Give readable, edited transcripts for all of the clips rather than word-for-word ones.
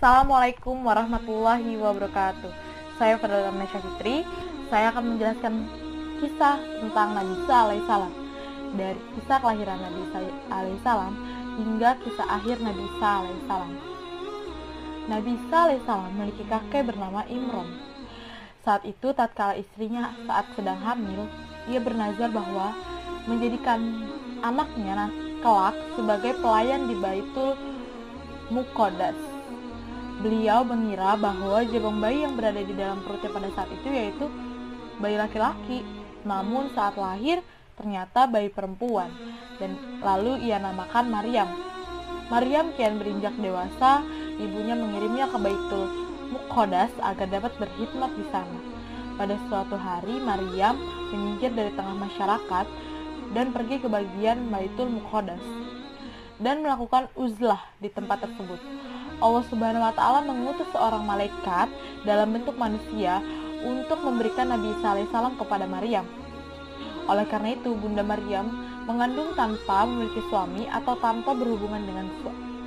Assalamualaikum warahmatullahi wabarakatuh. Saya Fadila Mesya Fitri. Saya akan menjelaskan kisah tentang Nabi Isa alaihissalam, dari kisah kelahiran Nabi Isa alaihissalam hingga kisah akhir Nabi Isa alaihissalam. Nabi Isa alaihissalam memiliki kakek bernama Imron. Saat itu tatkala istrinya saat sedang hamil, ia bernazar bahwa menjadikan anaknya kelak sebagai pelayan di Baitul Muqaddas. Beliau mengira bahwa jabang bayi yang berada di dalam perutnya pada saat itu yaitu bayi laki-laki. Namun saat lahir ternyata bayi perempuan, dan lalu ia namakan Maryam. Maryam kian berinjak dewasa, ibunya mengirimnya ke Baitul Muqaddas agar dapat berkhidmat di sana. Pada suatu hari Maryam menyingkir dari tengah masyarakat dan pergi ke bagian Baitul Muqaddas dan melakukan uzlah di tempat tersebut. Allah Subhanahu wa Ta'ala mengutus seorang malaikat dalam bentuk manusia untuk memberikan Nabi Isa alaihissalam kepada Maryam. Oleh karena itu, Bunda Maryam mengandung tanpa memiliki suami atau tanpa berhubungan dengan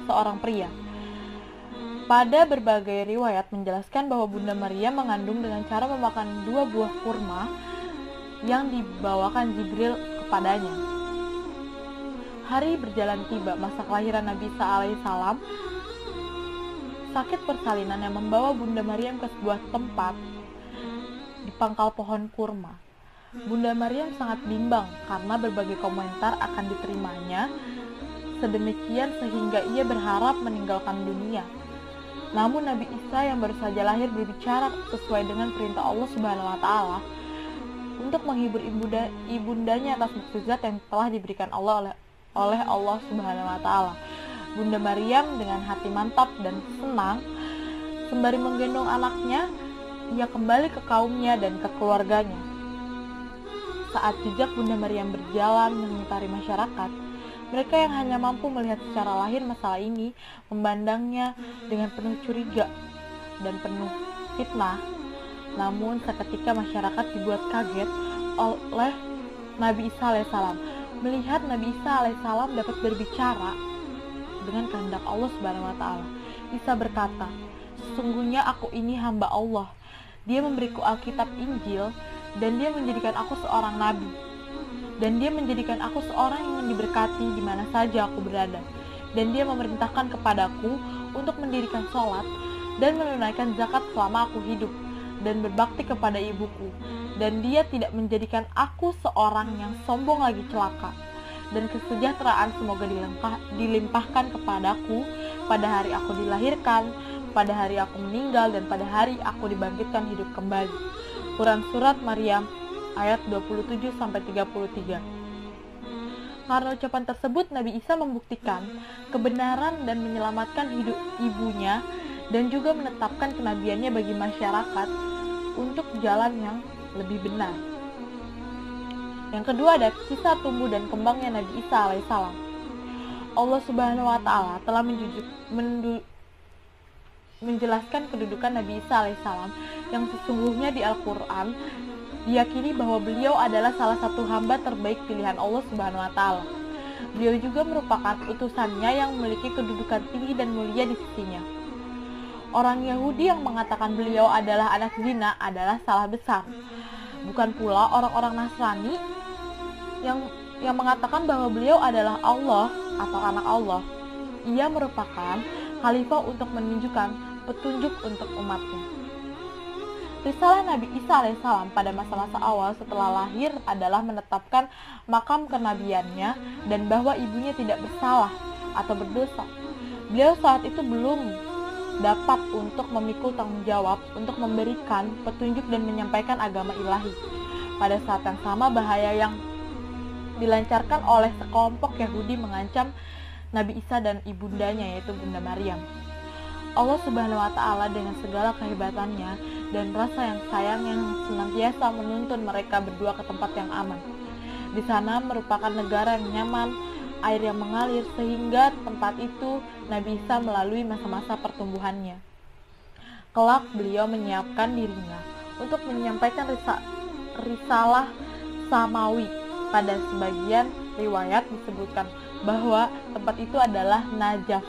seorang pria. Pada berbagai riwayat menjelaskan bahwa Bunda Maryam mengandung dengan cara memakan 2 buah kurma yang dibawakan Jibril kepadanya. Hari berjalan tiba masa kelahiran Nabi Isa alaihissalam. Sakit persalinan yang membawa Bunda Maryam ke sebuah tempat di pangkal pohon kurma. Bunda Maryam sangat bimbang karena berbagai komentar akan diterimanya sedemikian sehingga ia berharap meninggalkan dunia. Namun Nabi Isa yang baru saja lahir berbicara sesuai dengan perintah Allah Subhanahu wa Ta'ala untuk menghibur ibundanya atas mukjizat yang telah diberikan Allah oleh Allah Subhanahu wa Ta'ala. Bunda Maryam dengan hati mantap dan senang sembari menggendong anaknya, ia kembali ke kaumnya dan ke keluarganya. Saat jejak Bunda Maryam berjalan mengitari masyarakat, mereka yang hanya mampu melihat secara lahir masalah ini memandangnya dengan penuh curiga dan penuh fitnah. Namun seketika masyarakat dibuat kaget oleh Nabi Isa alaihissalam. Melihat Nabi Isa alaihissalam dapat berbicara dengan kehendak Allah Subhanahu wa Ta'ala. Isa berkata, "Sesungguhnya aku ini hamba Allah. Dia memberiku Alkitab Injil dan dia menjadikan aku seorang nabi. Dan dia menjadikan aku seorang yang diberkati di mana saja aku berada. Dan dia memerintahkan kepadaku untuk mendirikan sholat dan menunaikan zakat selama aku hidup dan berbakti kepada ibuku. Dan dia tidak menjadikan aku seorang yang sombong lagi celaka. Dan kesejahteraan semoga dilimpahkan kepadaku pada hari aku dilahirkan, pada hari aku meninggal, dan pada hari aku dibangkitkan hidup kembali." Quran Surat Maryam ayat 27-33. Karena ucapan tersebut, Nabi Isa membuktikan kebenaran dan menyelamatkan hidup ibunya dan juga menetapkan kenabiannya bagi masyarakat untuk jalan yang lebih benar. Yang kedua ada kisah tumbuh dan kembangnya Nabi Isa alaihissalam. Allah Subhanahu wa Ta'ala telah menjelaskan kedudukan Nabi Isa alaihissalam yang sesungguhnya di Al-Quran diyakini bahwa beliau adalah salah satu hamba terbaik pilihan Allah Subhanahu wa Ta'ala. Beliau juga merupakan utusannya yang memiliki kedudukan tinggi dan mulia di sisinya. Orang Yahudi yang mengatakan beliau adalah anak zina adalah salah besar. Bukan pula orang-orang Nasrani yang mengatakan bahwa beliau adalah Allah atau anak Allah. Ia merupakan khalifah untuk menunjukkan petunjuk untuk umatnya. Risalah Nabi Isa alaihissalam pada masa-masa awal setelah lahir adalah menetapkan makam kenabiannya dan bahwa ibunya tidak bersalah atau berdosa. Beliau saat itu belum dapat untuk memikul tanggung jawab untuk memberikan petunjuk dan menyampaikan agama ilahi. Pada saat yang sama, bahaya yang dilancarkan oleh sekelompok Yahudi mengancam Nabi Isa dan ibundanya yaitu Bunda Maryam. Allah Subhanahu wa Ta'ala dengan segala kehebatannya dan rasa yang sayang yang senantiasa menuntun mereka berdua ke tempat yang aman. Di sana merupakan negara yang nyaman, air yang mengalir, sehingga tempat itu Nabi Isa melalui masa-masa pertumbuhannya. Kelak beliau menyiapkan dirinya untuk menyampaikan risalah samawi. Pada sebagian riwayat disebutkan bahwa tempat itu adalah Najaf.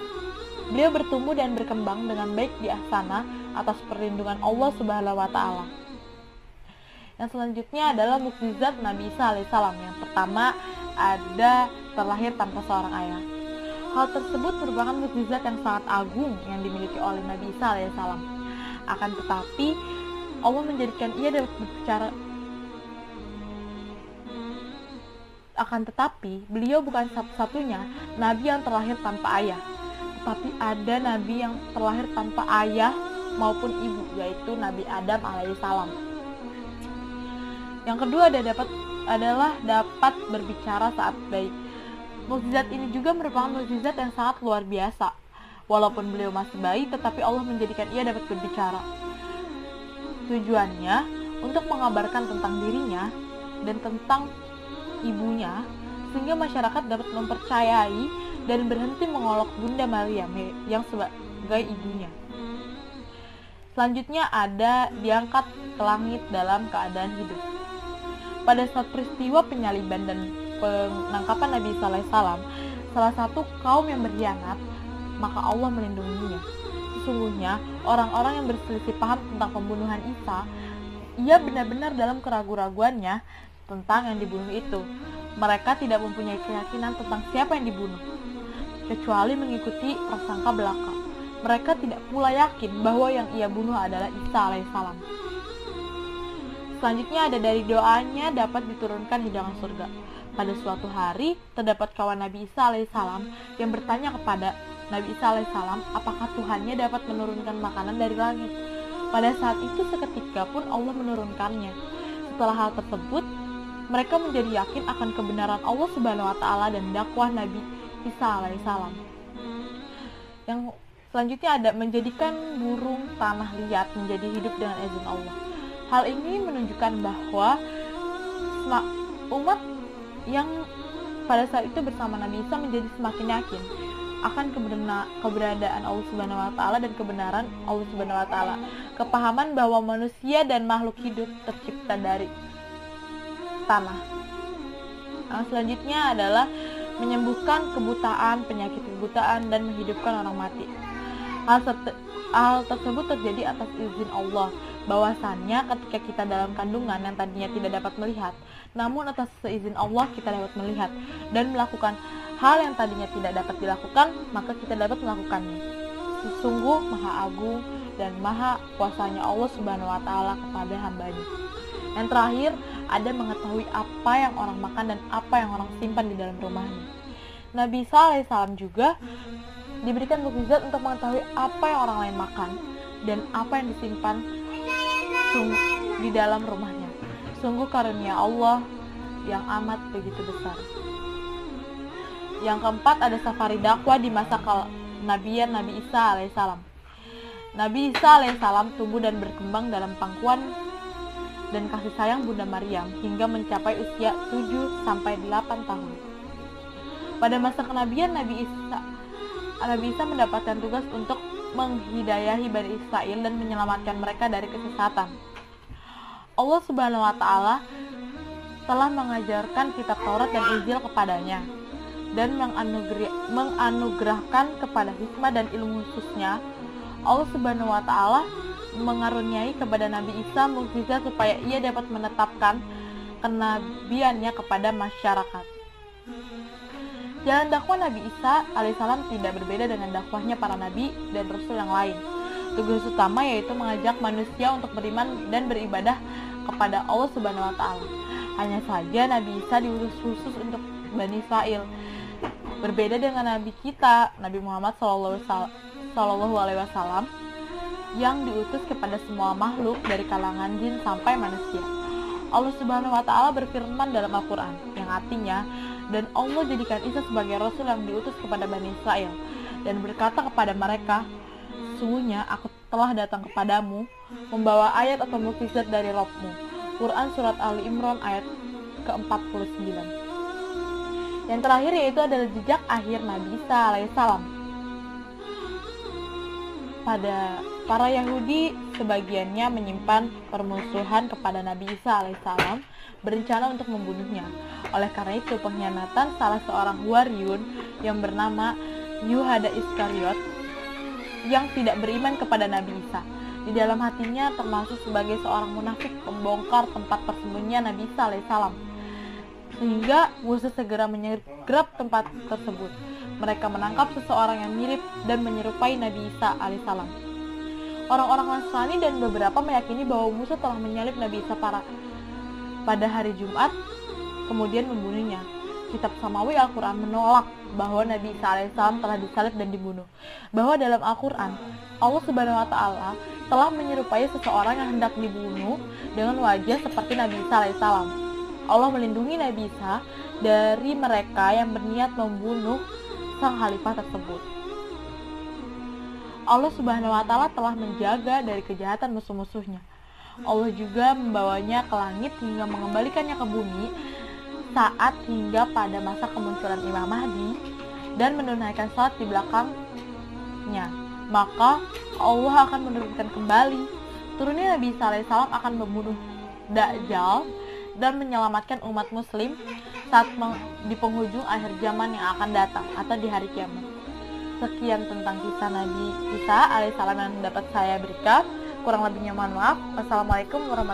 Beliau bertumbuh dan berkembang dengan baik di sana atas perlindungan Allah Subhanahu wa Ta'ala. Yang selanjutnya adalah mukjizat Nabi Isa alaihissalam. Yang pertama ada terlahir tanpa seorang ayah. Hal tersebut merupakan mukjizat yang sangat agung yang dimiliki oleh Nabi Isa alaihissalam. Akan tetapi Allah menjadikan ia dapat berbicara. Akan tetapi beliau bukan satu-satunya nabi yang terlahir tanpa ayah. Tetapi ada nabi yang terlahir tanpa ayah maupun ibu, yaitu Nabi Adam alaihissalam. Yang kedua adalah dapat berbicara saat bayi. Mukjizat ini juga merupakan mukjizat yang sangat luar biasa. Walaupun beliau masih bayi, tetapi Allah menjadikan ia dapat berbicara. Tujuannya untuk mengabarkan tentang dirinya dan tentang ibunya, sehingga masyarakat dapat mempercayai dan berhenti mengolok Bunda Maryam yang sebagai ibunya. Selanjutnya ada diangkat ke langit dalam keadaan hidup. Pada saat peristiwa penyaliban dan penangkapan Nabi Isa alaihissalam, salah satu kaum yang berkhianat, maka Allah melindunginya. Sesungguhnya orang-orang yang berselisih paham tentang pembunuhan Isa, ia benar-benar dalam keraguan-raguannya tentang yang dibunuh itu. Mereka tidak mempunyai keyakinan tentang siapa yang dibunuh, kecuali mengikuti prasangka belaka. Mereka tidak pula yakin bahwa yang ia bunuh adalah Isa alaihissalam. Selanjutnya ada dari doanya dapat diturunkan hidangan surga. Pada suatu hari, terdapat kawan Nabi Isa alaihissalam yang bertanya kepada Nabi Isa alaihissalam, apakah Tuhannya dapat menurunkan makanan dari langit? Pada saat itu seketika pun Allah menurunkannya. Setelah hal tersebut, mereka menjadi yakin akan kebenaran Allah Subhanahu wa Ta'ala dan dakwah Nabi Isa alaihissalam. Yang selanjutnya ada menjadikan burung tanah liat menjadi hidup dengan izin Allah. Hal ini menunjukkan bahwa umat yang pada saat itu bersama Nabi Isa menjadi semakin yakin akan keberadaan Allah Subhanahu wa Ta'ala dan kebenaran Allah Subhanahu wa Ta'ala. Kepahaman bahwa manusia dan makhluk hidup tercipta dari tanah. Selanjutnya adalah menyembuhkan kebutaan, penyakit kebutaan, dan menghidupkan orang mati. Hal tersebut terjadi atas izin Allah. Bahwasannya ketika kita dalam kandungan yang tadinya tidak dapat melihat, namun atas seizin Allah kita dapat melihat dan melakukan hal yang tadinya tidak dapat dilakukan, maka kita dapat melakukannya. Sesungguh maha agung dan maha kuasanya Allah Subhanahu wa Ta'ala kepada hambanya. Yang terakhir, ada mengetahui apa yang orang makan dan apa yang orang simpan di dalam rumahnya. Nabi Isa alaihissalam juga diberikan mukjizat untuk mengetahui apa yang orang lain makan dan apa yang disimpan di dalam rumahnya. Sungguh karunia Allah yang amat begitu besar. Yang keempat ada safari dakwah di masa kenabian Nabi Isa alaihissalam. Nabi Isa alaihissalam tumbuh dan berkembang dalam pangkuan dan kasih sayang Bunda Maryam hingga mencapai usia 7-8 tahun. Pada masa kenabian Nabi Isa mendapatkan tugas untuk menghidayahi Bani Israel dan menyelamatkan mereka dari kesesatan. Allah Subhanahu wa Ta'ala telah mengajarkan kitab Taurat dan Injil kepadanya dan menganugerahkan kepada hikmah dan ilmu khususnya. Allah Subhanahu wa Ta'ala mengaruniai kepada Nabi Isa mukjizat supaya ia dapat menetapkan kenabiannya kepada masyarakat. Jalan dakwah Nabi Isa alaihissalam tidak berbeda dengan dakwahnya para nabi dan rasul yang lain. Tugas utama yaitu mengajak manusia untuk beriman dan beribadah kepada Allah Subhanahu wa Ta'ala. Hanya saja Nabi Isa diutus khusus untuk Bani Israel. Berbeda dengan Nabi kita, Nabi Muhammad Sallallahu Alaihi Wasallam, yang diutus kepada semua makhluk dari kalangan jin sampai manusia. Allah Subhanahu wa Ta'ala berfirman dalam Al-Quran, yang artinya, dan Allah jadikan Isa sebagai Rasul yang diutus kepada Bani Israel, dan berkata kepada mereka, sesungguhnya aku telah datang kepadamu, membawa ayat atau mukjizat dari Rabb-mu. Quran Surat Ali Imran ayat ke-49. Yang terakhir yaitu adalah jejak akhir Nabi Isa alaihissalam. Pada para Yahudi, sebagiannya menyimpan permusuhan kepada Nabi Isa alaihissalam, berencana untuk membunuhnya. Oleh karena itu, pengkhianatan salah seorang wariyun yang bernama Yuhada Iskariot yang tidak beriman kepada Nabi Isa. Di dalam hatinya termasuk sebagai seorang munafik membongkar tempat persembunyian Nabi Isa alaihissalam. Sehingga musuh segera menyergap tempat tersebut. Mereka menangkap seseorang yang mirip dan menyerupai Nabi Isa alaihissalam. Orang-orang Nasrani dan beberapa meyakini bahwa Musa telah menyalib Nabi Isa pada hari Jumat, kemudian membunuhnya. Kitab Samawi Al-Quran menolak bahwa Nabi Isa alaihissalam telah disalib dan dibunuh. Bahwa dalam Al-Quran, Allah Subhanahu wa Ta'ala telah menyerupai seseorang yang hendak dibunuh dengan wajah seperti Nabi Isa alaihissalam. Allah melindungi Nabi Isa dari mereka yang berniat membunuh sang khalifah tersebut. Allah Subhanahu wa Ta'ala telah menjaga dari kejahatan musuh-musuhnya. Allah juga membawanya ke langit hingga mengembalikannya ke bumi saat hingga pada masa kemunculan Imam Mahdi dan menunaikan salat di belakangnya. Maka Allah akan menurunkan kembali turunnya Nabi Isa alaihissalam akan membunuh Dajjal dan menyelamatkan umat muslim saat di penghujung akhir zaman yang akan datang atau di hari kiamat. Sekian tentang kisah Nabi Isa alaihissalam yang dapat saya berikan. Kurang lebihnya mohon maaf. Wassalamualaikum warahmatullahi wabarakatuh.